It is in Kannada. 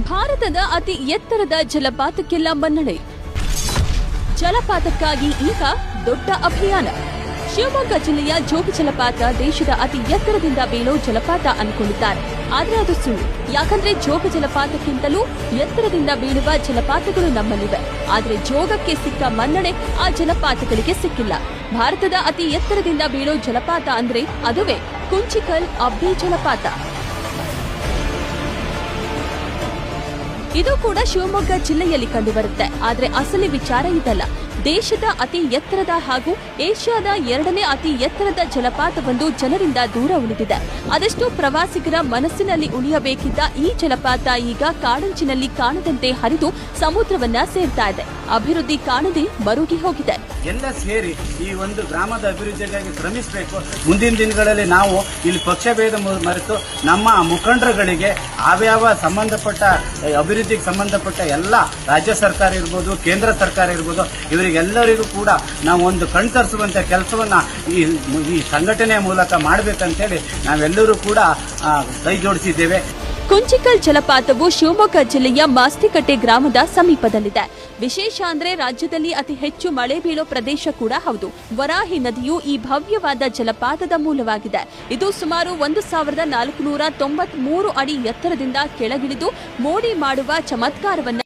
ಭಾರತದ ಅತಿ ಎತ್ತರದ ಜಲಪಾತಕ್ಕೆಲ್ಲ ಮನ್ನಣೆ. ಜಲಪಾತಕ್ಕಾಗಿ ಈಗ ದೊಡ್ಡ ಅಭಿಯಾನ. ಶಿವಮೊಗ್ಗ ಜಿಲ್ಲೆಯ ಜೋಗ ಜಲಪಾತ ದೇಶದ ಅತಿ ಎತ್ತರದಿಂದ ಬೀಳೋ ಜಲಪಾತ ಅನ್ಕೊಂಡಿದ್ದಾರೆ. ಆದ್ರೆ ಅದು ಸುಳ್ಳು. ಯಾಕಂದ್ರೆ ಜೋಗ ಜಲಪಾತಕ್ಕಿಂತಲೂ ಎತ್ತರದಿಂದ ಬೀಳುವ ಜಲಪಾತಗಳು ನಮ್ಮಲ್ಲಿವೆ. ಆದ್ರೆ ಜೋಗಕ್ಕೆ ಸಿಕ್ಕ ಮನ್ನಣೆ ಆ ಜಲಪಾತಗಳಿಗೆ ಸಿಕ್ಕಿಲ್ಲ. ಭಾರತದ ಅತಿ ಎತ್ತರದಿಂದ ಬೀಳೋ ಜಲಪಾತ ಅಂದ್ರೆ ಅದುವೇ ಕುಂಚಿಕಲ್ ಅಬ್ಬೆ ಜಲಪಾತ. ಇದು ಕೂಡ ಶಿವಮೊಗ್ಗ ಜಿಲ್ಲೆಯಲ್ಲಿ ಕಂಡುಬರುತ್ತೆ. ಆದ್ರೆ ಅಸಲಿ ವಿಚಾರ ಇದಲ್ಲ. ದೇಶದ ಅತಿ ಎತ್ತರದ ಹಾಗೂ ಏಷ್ಯಾದ 2ನೇ ಅತಿ ಎತ್ತರದ ಜಲಪಾತವೊಂದು ಜನರಿಂದ ದೂರ ಉಳಿದಿದೆ. ಅದೆಷ್ಟೋ ಪ್ರವಾಸಿಗರ ಮನಸ್ಸಿನಲ್ಲಿ ಉಳಿಯಬೇಕಿದ್ದ ಈ ಜಲಪಾತ ಈಗ ಕಾಡಂಚಿನಲ್ಲಿ ಕಾಣದಂತೆ ಹರಿದು ಸಮುದ್ರವನ್ನ ಸೇರ್ತಾ ಇದೆ. ಅಭಿವೃದ್ಧಿ ಕಾಣದೆ ಮರುಗಿ ಹೋಗಿದೆ. ಎಲ್ಲ ಸೇರಿ ಈ ಒಂದು ಗ್ರಾಮದ ಅಭಿವೃದ್ಧಿಗಾಗಿ ಶ್ರಮಿಸಬೇಕು. ಮುಂದಿನ ದಿನಗಳಲ್ಲಿ ನಾವು ಇಲ್ಲಿ ಪಕ್ಷಭೇದ ಮರೆತು ನಮ್ಮ ಮುಖಂಡರುಗಳಿಗೆ ಯಾವ್ಯಾವ ಸಂಬಂಧಪಟ್ಟ ಅಭಿವೃದ್ಧಿಗೆ ಸಂಬಂಧಪಟ್ಟ ಎಲ್ಲ ರಾಜ್ಯ ಸರ್ಕಾರ ಇರ್ಬೋದು, ಕೇಂದ್ರ ಸರ್ಕಾರ ಇರ್ಬೋದು, ಇವರಿಗೆಲ್ಲರಿಗೂ ಕೂಡ ನಾವು ಒಂದು ಕಣ್ತರಿಸುವಂತ ಕೆಲಸವನ್ನ ಈ ಸಂಘಟನೆಯ ಮೂಲಕ ಮಾಡಬೇಕಂತೇಳಿ ನಾವೆಲ್ಲರೂ ಕೂಡ ಕೈ ಜೋಡಿಸಿದ್ದೇವೆ. ಕುಂಚಿಕಲ್ ಜಲಪಾತವು ಶಿವಮೊಗ್ಗ ಜಿಲ್ಲೆಯ ಮಾಸ್ತಿಕಟ್ಟೆ ಗ್ರಾಮದ ಸಮೀಪದಲ್ಲಿದೆ. ವಿಶೇಷ ಅಂದ್ರೆ ರಾಜ್ಯದಲ್ಲಿ ಅತಿ ಹೆಚ್ಚು ಮಳೆ ಬೀಳೋ ಪ್ರದೇಶ ಕೂಡ ಹೌದು. ವರಾಹಿ ನದಿಯು ಈ ಭವ್ಯವಾದ ಜಲಪಾತದ ಮೂಲವಾಗಿದೆ. ಇದು ಸುಮಾರು 1493 ಅಡಿ ಎತ್ತರದಿಂದ ಕೆಳಗಿಳಿದು ಮೋಡಿ ಮಾಡುವ ಚಮತ್ಕಾರವನ್ನ